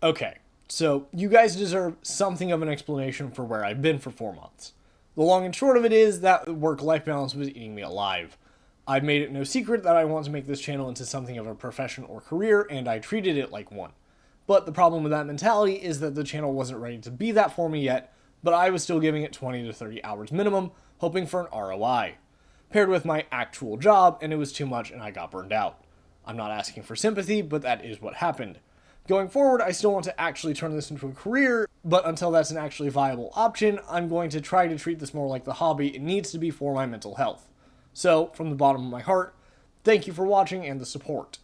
Okay, so you guys deserve something of an explanation for where I've been for 4 months. The long and short of it is that work-life balance was eating me alive. I've made it no secret that I want to make this channel into something of a profession or career, and I treated it like one. But the problem with that mentality is that the channel wasn't ready to be that for me yet, but I was still giving it 20 to 30 hours minimum, hoping for an ROI. Paired with my actual job, and it was too much and I got burned out. I'm not asking for sympathy, but that is what happened. Going forward, I still want to actually turn this into a career, but until that's an actually viable option, I'm going to try to treat this more like the hobby it needs to be for my mental health. So, from the bottom of my heart, thank you for watching and the support.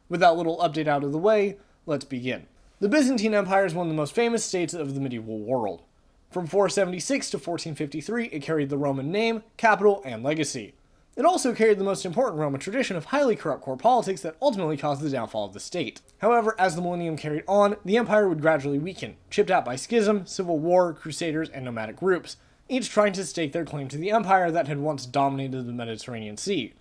With that little update out of the way, let's begin. The Byzantine Empire is one of the most famous states of the medieval world. From 476 to 1453, it carried the Roman name, capital, and legacy. It also carried the most important Roman tradition of highly corrupt court politics that ultimately caused the downfall of the state. However, as the millennium carried on, the empire would gradually weaken, chipped out by schism, civil war, crusaders, and nomadic groups, each trying to stake their claim to the empire that had once dominated the Mediterranean Sea.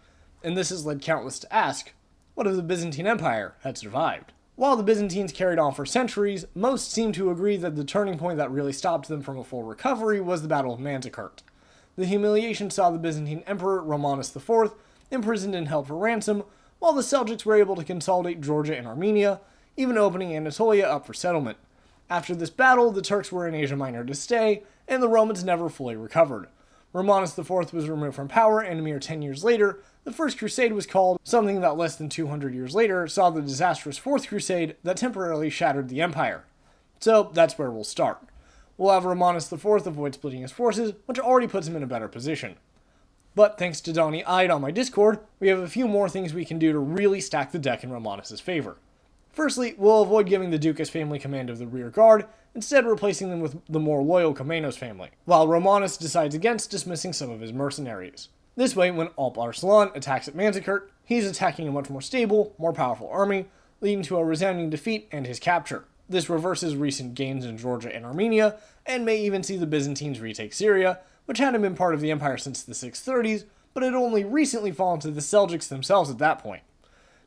And this has led countless to ask, what if the Byzantine Empire had survived? While the Byzantines carried on for centuries, most seem to agree that the turning point that really stopped them from a full recovery was the Battle of Manzikert. The humiliation saw the Byzantine Emperor Romanus IV imprisoned and held for ransom, while the Seljuks were able to consolidate Georgia and Armenia, even opening Anatolia up for settlement. After this battle, the Turks were in Asia Minor to stay, and the Romans never fully recovered. Romanus IV was removed from power, and a mere 10 years later, the First Crusade was called, something that less than 200 years later saw the disastrous Fourth Crusade that temporarily shattered the empire. So that's where we'll start. We'll have Romanus IV avoid splitting his forces, which already puts him in a better position. But thanks to Donnie Ide on my Discord, we have a few more things we can do to really stack the deck in Romanus' favor. Firstly, we'll avoid giving the Ducas family command of the rear guard, instead replacing them with the more loyal Komnenos family, while Romanus decides against dismissing some of his mercenaries. This way, when Alp Arslan attacks at Manzikert, he's attacking a much more stable, more powerful army, leading to a resounding defeat and his capture. This reverses recent gains in Georgia and Armenia, and may even see the Byzantines retake Syria, which hadn't been part of the empire since the 630s, but had only recently fallen to the Seljuks themselves at that point.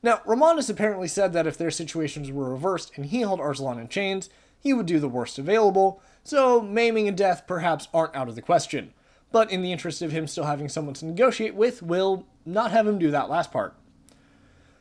Now, Romanus apparently said that if their situations were reversed and he held Arslan in chains, he would do the worst available, so maiming and death perhaps aren't out of the question. But in the interest of him still having someone to negotiate with, we'll not have him do that last part.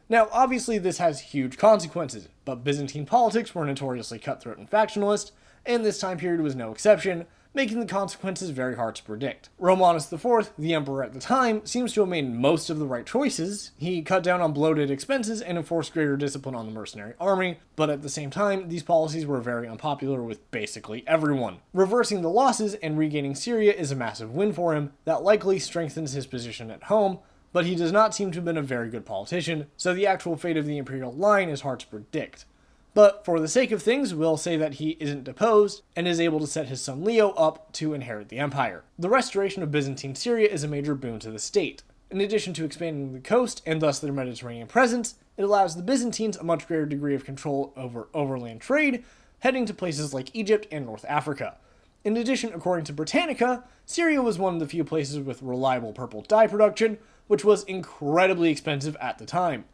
Now, obviously this has huge consequences, but Byzantine politics were notoriously cutthroat and factionalist, and this time period was no exception, making the consequences very hard to predict. Romanus IV, the emperor at the time, seems to have made most of the right choices. He cut down on bloated expenses and enforced greater discipline on the mercenary army, but at the same time, these policies were very unpopular with basically everyone. Reversing the losses and regaining Syria is a massive win for him that likely strengthens his position at home, but he does not seem to have been a very good politician, so the actual fate of the imperial line is hard to predict. But for the sake of things, we'll say that he isn't deposed, and is able to set his son Leo up to inherit the empire. The restoration of Byzantine Syria is a major boon to the state. In addition to expanding the coast, and thus their Mediterranean presence, it allows the Byzantines a much greater degree of control over overland trade, heading to places like Egypt and North Africa. In addition, according to Britannica, Syria was one of the few places with reliable purple dye production, which was incredibly expensive at the time,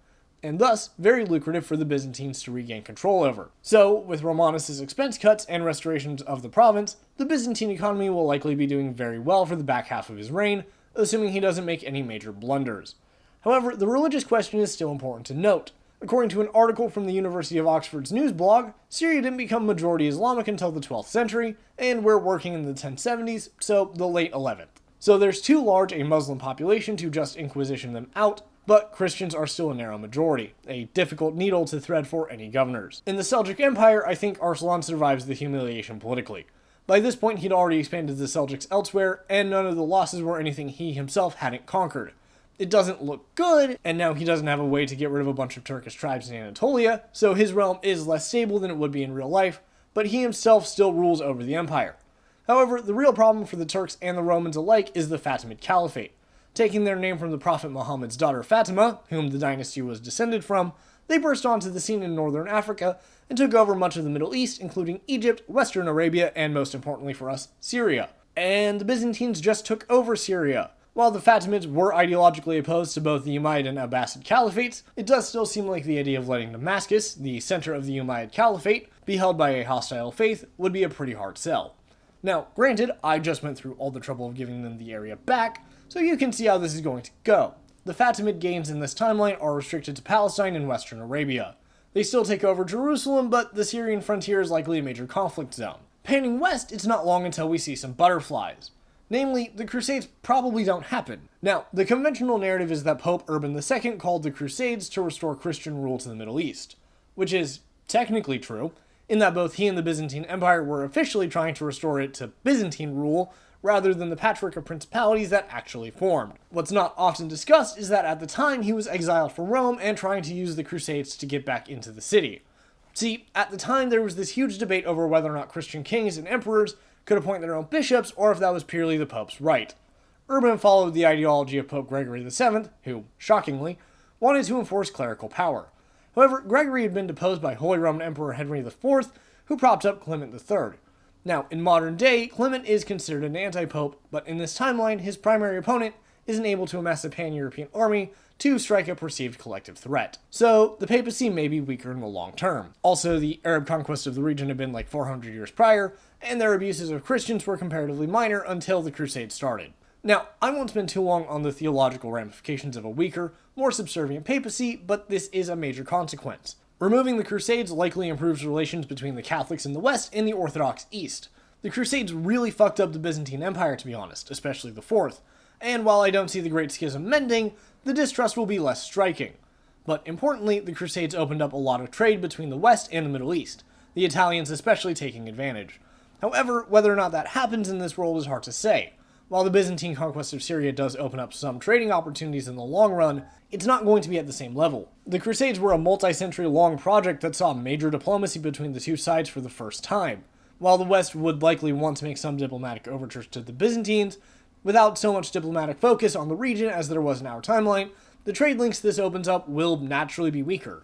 and thus very lucrative for the Byzantines to regain control over. So, with Romanus' expense cuts and restorations of the province, the Byzantine economy will likely be doing very well for the back half of his reign, assuming he doesn't make any major blunders. However, the religious question is still important to note. According to an article from the University of Oxford's news blog, Syria didn't become majority Islamic until the 12th century, and we're working in the 1070s, so the late 11th. So there's too large a Muslim population to just Inquisition them out, but Christians are still a narrow majority, a difficult needle to thread for any governors. In the Seljuk Empire, I think Arslan survives the humiliation politically. By this point, he'd already expanded the Seljuks elsewhere, and none of the losses were anything he himself hadn't conquered. It doesn't look good, and now he doesn't have a way to get rid of a bunch of Turkish tribes in Anatolia, so his realm is less stable than it would be in real life, but he himself still rules over the empire. However, the real problem for the Turks and the Romans alike is the Fatimid Caliphate. Taking their name from the Prophet Muhammad's daughter Fatima, whom the dynasty was descended from, they burst onto the scene in northern Africa and took over much of the Middle East, including Egypt, Western Arabia, and most importantly for us, Syria. And the Byzantines just took over Syria. While the Fatimids were ideologically opposed to both the Umayyad and Abbasid caliphates, it does still seem like the idea of letting Damascus, the center of the Umayyad Caliphate, be held by a hostile faith would be a pretty hard sell. Now, granted, I just went through all the trouble of giving them the area back, so you can see how this is going to go. The Fatimid gains in this timeline are restricted to Palestine and Western Arabia. They still take over Jerusalem, but the Syrian frontier is likely a major conflict zone. Panning west, it's not long until we see some butterflies. Namely, the Crusades probably don't happen. Now, the conventional narrative is that Pope Urban II called the Crusades to restore Christian rule to the Middle East, which is technically true, in that both he and the Byzantine Empire were officially trying to restore it to Byzantine rule, rather than the patchwork of principalities that actually formed. What's not often discussed is that at the time he was exiled from Rome and trying to use the Crusades to get back into the city. See, at the time there was this huge debate over whether or not Christian kings and emperors could appoint their own bishops, or if that was purely the Pope's right. Urban followed the ideology of Pope Gregory VII, who, shockingly, wanted to enforce clerical power. However, Gregory had been deposed by Holy Roman Emperor Henry IV, who propped up Clement III. Now, in modern day, Clement is considered an anti-pope, but in this timeline, his primary opponent isn't able to amass a pan-European army to strike a perceived collective threat. So, the papacy may be weaker in the long term. Also, the Arab conquest of the region had been like 400 years prior, and their abuses of Christians were comparatively minor until the Crusades started. Now, I won't spend too long on the theological ramifications of a weaker, more subservient papacy, but this is a major consequence. Removing the Crusades likely improves relations between the Catholics in the West and the Orthodox East. The Crusades really fucked up the Byzantine Empire, to be honest, especially the Fourth, and while I don't see the Great Schism mending, the distrust will be less striking. But importantly, the Crusades opened up a lot of trade between the West and the Middle East, the Italians especially taking advantage. However, whether or not that happens in this world is hard to say. While the Byzantine conquest of Syria does open up some trading opportunities in the long run, it's not going to be at the same level. The Crusades were a multi-century long project that saw major diplomacy between the two sides for the first time. While the West would likely want to make some diplomatic overtures to the Byzantines, without so much diplomatic focus on the region as there was in our timeline, the trade links this opens up will naturally be weaker.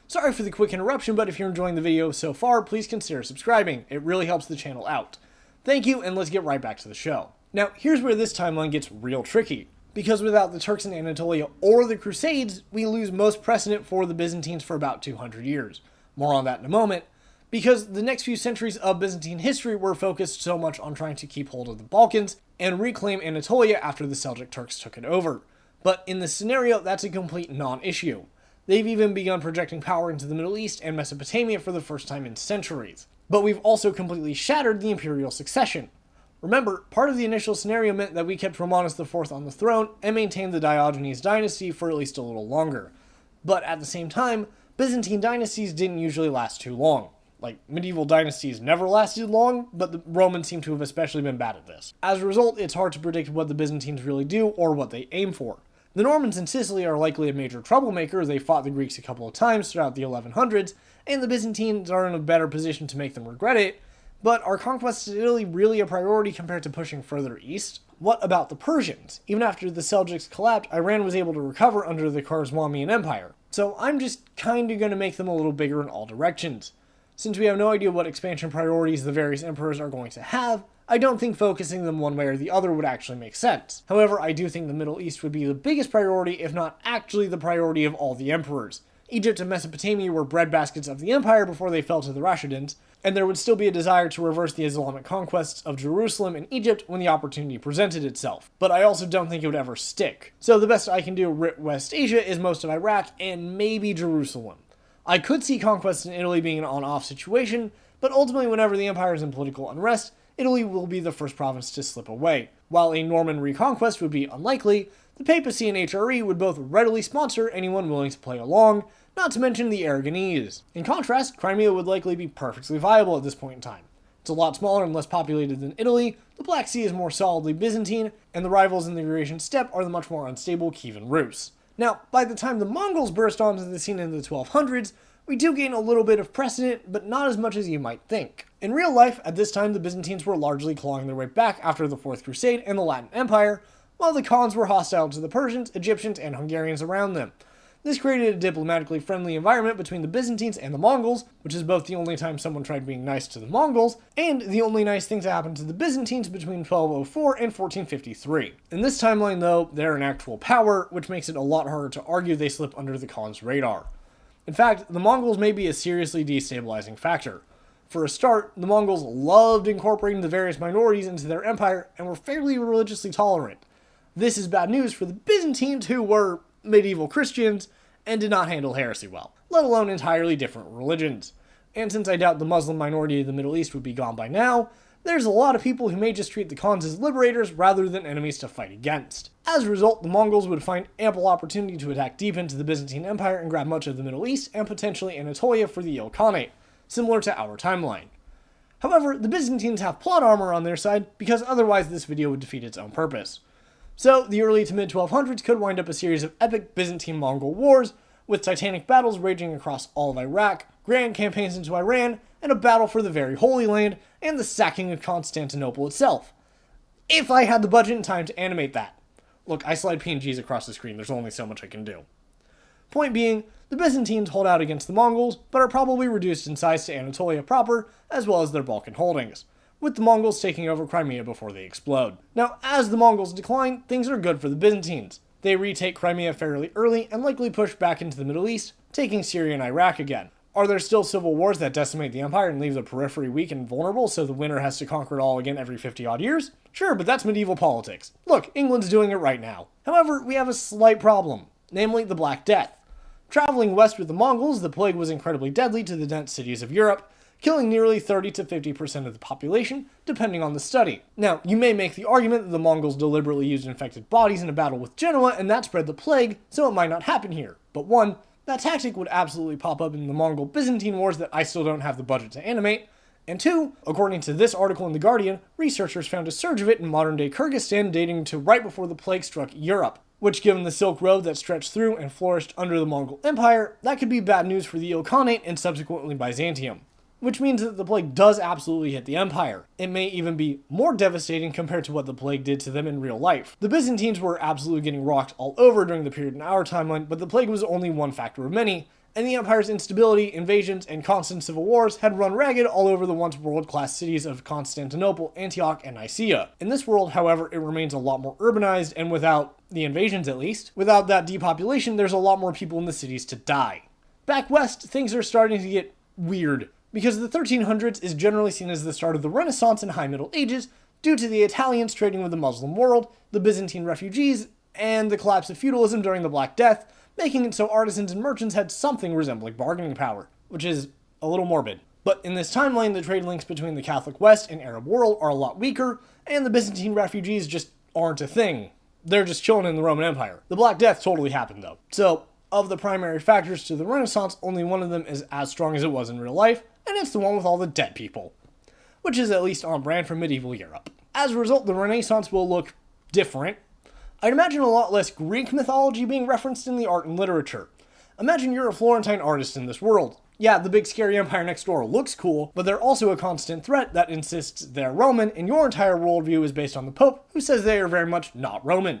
Sorry for the quick interruption, but if you're enjoying the video so far, please consider subscribing. It really helps the channel out. Thank you, and let's get right back to the show. Now, here's where this timeline gets real tricky, because without the Turks in Anatolia or the Crusades, we lose most precedent for the Byzantines for about 200 years. More on that in a moment, because the next few centuries of Byzantine history were focused so much on trying to keep hold of the Balkans and reclaim Anatolia after the Seljuk Turks took it over. But in this scenario, that's a complete non-issue. They've even begun projecting power into the Middle East and Mesopotamia for the first time in centuries. But we've also completely shattered the imperial succession. Remember, part of the initial scenario meant that we kept Romanus IV on the throne and maintained the Diogenes dynasty for at least a little longer. But at the same time, Byzantine dynasties didn't usually last too long. Like, medieval dynasties never lasted long, but the Romans seem to have especially been bad at this. As a result, it's hard to predict what the Byzantines really do or what they aim for. The Normans in Sicily are likely a major troublemaker. They fought the Greeks a couple of times throughout the 1100s, and the Byzantines are in a better position to make them regret it. But are conquests of Italy really a priority compared to pushing further east? What about the Persians? Even after the Seljuks collapsed, Iran was able to recover under the Khwarezmian Empire. So I'm just kinda gonna make them a little bigger in all directions. Since we have no idea what expansion priorities the various emperors are going to have, I don't think focusing them one way or the other would actually make sense. However, I do think the Middle East would be the biggest priority, if not actually the priority of all the emperors. Egypt and Mesopotamia were breadbaskets of the empire before they fell to the Rashidans, and there would still be a desire to reverse the Islamic conquests of Jerusalem and Egypt when the opportunity presented itself. But I also don't think it would ever stick. So the best I can do with West Asia is most of Iraq and maybe Jerusalem. I could see conquest in Italy being an on-off situation, but ultimately whenever the empire is in political unrest, Italy will be the first province to slip away. While a Norman reconquest would be unlikely, the papacy and HRE would both readily sponsor anyone willing to play along, not to mention the Aragonese. In contrast, Crimea would likely be perfectly viable at this point in time. It's a lot smaller and less populated than Italy, the Black Sea is more solidly Byzantine, and the rivals in the Eurasian steppe are the much more unstable Kievan Rus. Now, by the time the Mongols burst onto the scene in the 1200s, we do gain a little bit of precedent, but not as much as you might think. In real life, at this time the Byzantines were largely clawing their way back after the Fourth Crusade and the Latin Empire, while the Khans were hostile to the Persians, Egyptians, and Hungarians around them. This created a diplomatically friendly environment between the Byzantines and the Mongols, which is both the only time someone tried being nice to the Mongols, and the only nice thing to happen to the Byzantines between 1204 and 1453. In this timeline, though, they're an actual power, which makes it a lot harder to argue they slip under the Khans' radar. In fact, the Mongols may be a seriously destabilizing factor. For a start, the Mongols loved incorporating the various minorities into their empire and were fairly religiously tolerant. This is bad news for the Byzantines, who were medieval Christians and did not handle heresy well, let alone entirely different religions. And since I doubt the Muslim minority of the Middle East would be gone by now, there's a lot of people who may just treat the Khans as liberators rather than enemies to fight against. As a result, the Mongols would find ample opportunity to attack deep into the Byzantine Empire and grab much of the Middle East and potentially Anatolia for the Ilkhanate, similar to our timeline. However, the Byzantines have plot armor on their side because otherwise this video would defeat its own purpose. So, the early to mid-1200s could wind up a series of epic Byzantine-Mongol wars, with titanic battles raging across all of Iraq, grand campaigns into Iran, and a battle for the very Holy Land, and the sacking of Constantinople itself. If I had the budget and time to animate that. Look, I slide PNGs across the screen, there's only so much I can do. Point being, the Byzantines hold out against the Mongols, but are probably reduced in size to Anatolia proper, as well as their Balkan holdings, with the Mongols taking over Crimea before they explode. Now, as the Mongols decline, things are good for the Byzantines. They retake Crimea fairly early and likely push back into the Middle East, taking Syria and Iraq again. Are there still civil wars that decimate the empire and leave the periphery weak and vulnerable so the winner has to conquer it all again every 50-odd years? Sure, but that's medieval politics. Look, England's doing it right now. However, we have a slight problem, namely the Black Death. Traveling west with the Mongols, the plague was incredibly deadly to the dense cities of Europe, killing nearly 30 to 50% of the population, depending on the study. Now, you may make the argument that the Mongols deliberately used infected bodies in a battle with Genoa and that spread the plague, so it might not happen here. But one, that tactic would absolutely pop up in the Mongol-Byzantine wars that I still don't have the budget to animate. And two, according to this article in The Guardian, researchers found a surge of it in modern-day Kyrgyzstan dating to right before the plague struck Europe, which, given the Silk Road that stretched through and flourished under the Mongol Empire, that could be bad news for the Ilkhanate and subsequently Byzantium. Which means that the plague does absolutely hit the empire. It may even be more devastating compared to what the plague did to them in real life. The Byzantines were absolutely getting rocked all over during the period in our timeline, but the plague was only one factor of many, and the empire's instability, invasions, and constant civil wars had run ragged all over the once world-class cities of Constantinople, Antioch, and Nicaea. In this world, however, it remains a lot more urbanized, and without the invasions at least, without that depopulation, there's a lot more people in the cities to die. Back west, things are starting to get weird, because the 1300s is generally seen as the start of the Renaissance and High Middle Ages due to the Italians trading with the Muslim world, the Byzantine refugees, and the collapse of feudalism during the Black Death, making it so artisans and merchants had something resembling bargaining power, which is a little morbid. But in this timeline, the trade links between the Catholic West and Arab world are a lot weaker, and the Byzantine refugees just aren't a thing. They're just chilling in the Roman Empire. The Black Death totally happened though. So, of the primary factors to the Renaissance, only one of them is as strong as it was in real life, and it's the one with all the dead people, which is at least on brand for medieval Europe. As a result, the Renaissance will look different. I'd imagine a lot less Greek mythology being referenced in the art and literature. Imagine you're a Florentine artist in this world. Yeah, the big scary empire next door looks cool, but they're also a constant threat that insists they're Roman, and your entire worldview is based on the Pope, who says they are very much not Roman.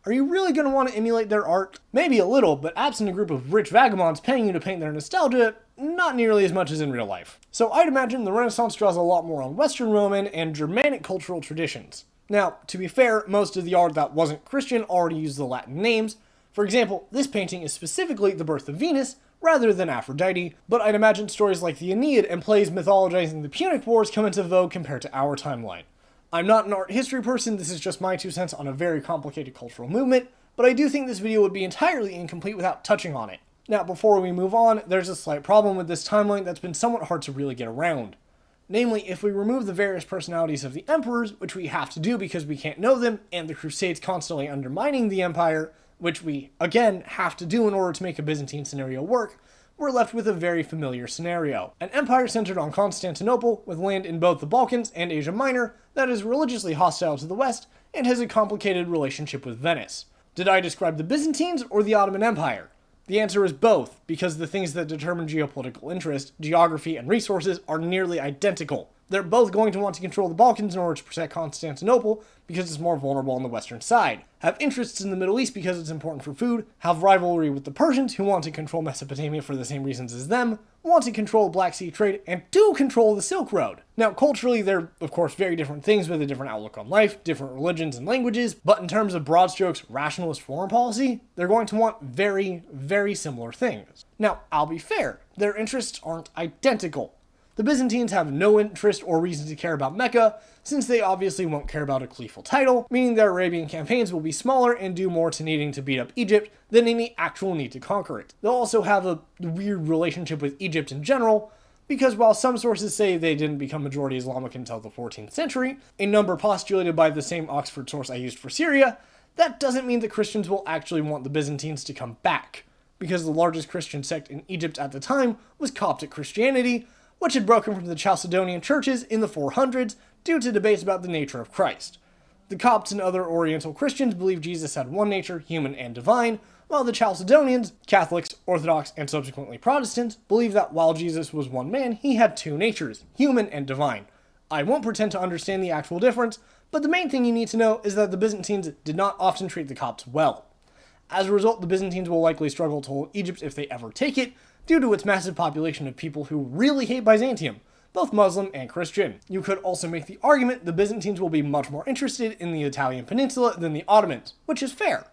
Are you really going to want to emulate their art? Maybe a little, but absent a group of rich vagabonds paying you to paint their nostalgia, not nearly as much as in real life. So I'd imagine the Renaissance draws a lot more on Western Roman and Germanic cultural traditions. Now, to be fair, most of the art that wasn't Christian already used the Latin names. For example, this painting is specifically the birth of Venus, rather than Aphrodite, but I'd imagine stories like the Aeneid and plays mythologizing the Punic Wars come into vogue compared to our timeline. I'm not an art history person, this is just my 2 cents on a very complicated cultural movement, but I do think this video would be entirely incomplete without touching on it. Now, before we move on, there's a slight problem with this timeline that's been somewhat hard to really get around. Namely, if we remove the various personalities of the emperors, which we have to do because we can't know them, and the Crusades constantly undermining the empire, which we, again, have to do in order to make a Byzantine scenario work, we're left with a very familiar scenario. An empire centered on Constantinople, with land in both the Balkans and Asia Minor, that is religiously hostile to the West, and has a complicated relationship with Venice. Did I describe the Byzantines or the Ottoman Empire? The answer is both, because the things that determine geopolitical interest, geography, and resources are nearly identical. They're both going to want to control the Balkans in order to protect Constantinople, because it's more vulnerable on the western side. Have interests in the Middle East because it's important for food, have rivalry with the Persians who want to control Mesopotamia for the same reasons as them, want to control Black Sea trade, and do control the Silk Road. Now, culturally, they're, of course, very different things with a different outlook on life, different religions and languages, but in terms of broad strokes rationalist foreign policy, they're going to want very, very similar things. Now, I'll be fair, their interests aren't identical. The Byzantines have no interest or reason to care about Mecca, since they obviously won't care about a caliphal title, meaning their Arabian campaigns will be smaller and do more to needing to beat up Egypt than any actual need to conquer it. They'll also have a weird relationship with Egypt in general, because while some sources say they didn't become majority Islamic until the 14th century, a number postulated by the same Oxford source I used for Syria, that doesn't mean the Christians will actually want the Byzantines to come back, because the largest Christian sect in Egypt at the time was Coptic Christianity, which had broken from the Chalcedonian churches in the 400s due to debates about the nature of Christ. The Copts and other Oriental Christians believed Jesus had one nature, human and divine, while the Chalcedonians, Catholics, Orthodox, and subsequently Protestants, believed that while Jesus was one man, he had two natures, human and divine. I won't pretend to understand the actual difference, but the main thing you need to know is that the Byzantines did not often treat the Copts well. As a result, the Byzantines will likely struggle to hold Egypt if they ever take it, due to its massive population of people who really hate Byzantium, both Muslim and Christian. You could also make the argument the Byzantines will be much more interested in the Italian peninsula than the Ottomans, which is fair.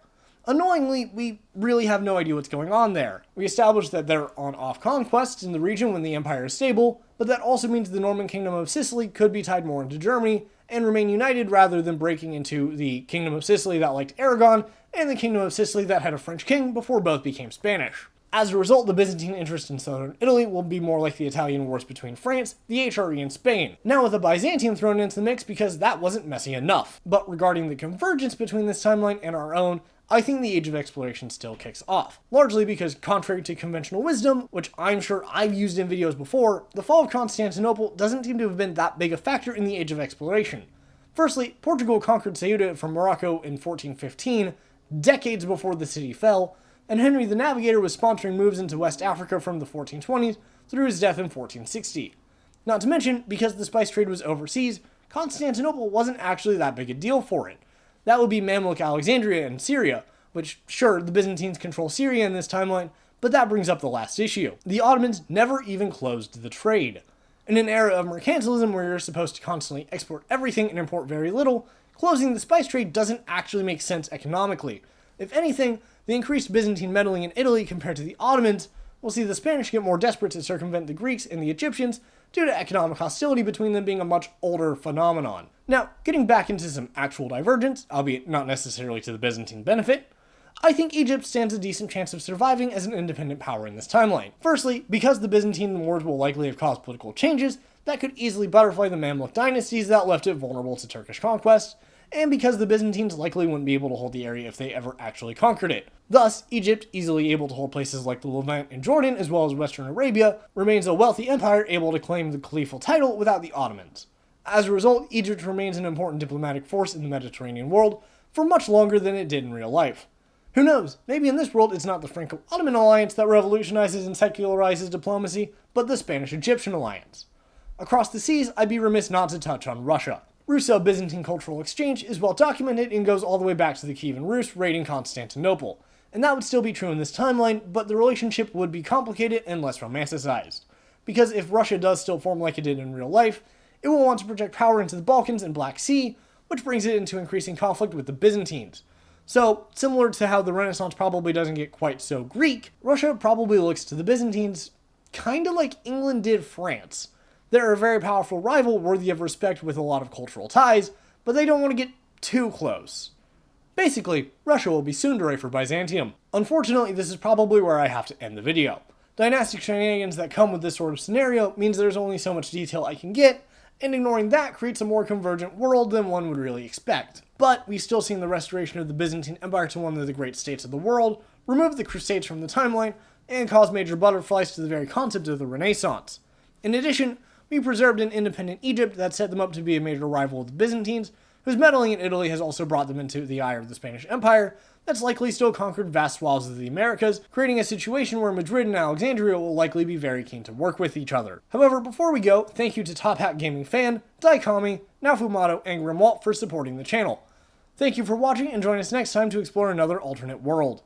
Annoyingly, we really have no idea what's going on there. We established that they're on-off conquests in the region when the empire is stable, but that also means the Norman Kingdom of Sicily could be tied more into Germany and remain united rather than breaking into the Kingdom of Sicily that liked Aragon and the Kingdom of Sicily that had a French king before both became Spanish. As a result, the Byzantine interest in southern Italy will be more like the Italian wars between France, the HRE, and Spain, now with the Byzantium thrown into the mix because that wasn't messy enough. But regarding the convergence between this timeline and our own, I think the Age of Exploration still kicks off, largely because contrary to conventional wisdom, which I'm sure I've used in videos before, the fall of Constantinople doesn't seem to have been that big a factor in the Age of Exploration. Firstly, Portugal conquered Ceuta from Morocco in 1415, decades before the city fell, and Henry the Navigator was sponsoring moves into West Africa from the 1420s through his death in 1460. Not to mention, because the spice trade was overseas, Constantinople wasn't actually that big a deal for it. That would be Mamluk Alexandria and Syria, which, sure, the Byzantines control Syria in this timeline, but that brings up the last issue. The Ottomans never even closed the trade. In an era of mercantilism where you're supposed to constantly export everything and import very little, closing the spice trade doesn't actually make sense economically. If anything, the increased Byzantine meddling in Italy compared to the Ottomans will see the Spanish get more desperate to circumvent the Greeks and the Egyptians due to economic hostility between them being a much older phenomenon. Now, getting back into some actual divergence, albeit not necessarily to the Byzantine benefit, I think Egypt stands a decent chance of surviving as an independent power in this timeline. Firstly, because the Byzantine wars will likely have caused political changes that could easily butterfly the Mamluk dynasties that left it vulnerable to Turkish conquest, and because the Byzantines likely wouldn't be able to hold the area if they ever actually conquered it. Thus, Egypt, easily able to hold places like the Levant and Jordan as well as Western Arabia, remains a wealthy empire able to claim the caliphal title without the Ottomans. As a result, Egypt remains an important diplomatic force in the Mediterranean world for much longer than it did in real life. Who knows, maybe in this world it's not the Franco-Ottoman alliance that revolutionizes and secularizes diplomacy, but the Spanish-Egyptian alliance. Across the seas, I'd be remiss not to touch on Russia. Russo-Byzantine cultural exchange is well documented and goes all the way back to the Kievan Rus raiding Constantinople, and that would still be true in this timeline, but the relationship would be complicated and less romanticized. Because if Russia does still form like it did in real life, it will want to project power into the Balkans and Black Sea, which brings it into increasing conflict with the Byzantines. So, similar to how the Renaissance probably doesn't get quite so Greek, Russia probably looks to the Byzantines kinda like England did France. They're a very powerful rival worthy of respect with a lot of cultural ties, but they don't want to get too close. Basically, Russia will be tsundere for Byzantium. Unfortunately, this is probably where I have to end the video. Dynastic shenanigans that come with this sort of scenario means there's only so much detail I can get, and ignoring that creates a more convergent world than one would really expect. But we've still seen the restoration of the Byzantine Empire to one of the great states of the world, remove the Crusades from the timeline, and cause major butterflies to the very concept of the Renaissance. In addition, we preserved an independent Egypt that set them up to be a major rival of the Byzantines, whose meddling in Italy has also brought them into the eye of the Spanish Empire, that's likely still conquered vast swaths of the Americas, creating a situation where Madrid and Alexandria will likely be very keen to work with each other. However, before we go, thank you to Top Hat Gaming Fan, Daikami, Nafumato, and Grimwalt for supporting the channel. Thank you for watching, and join us next time to explore another alternate world.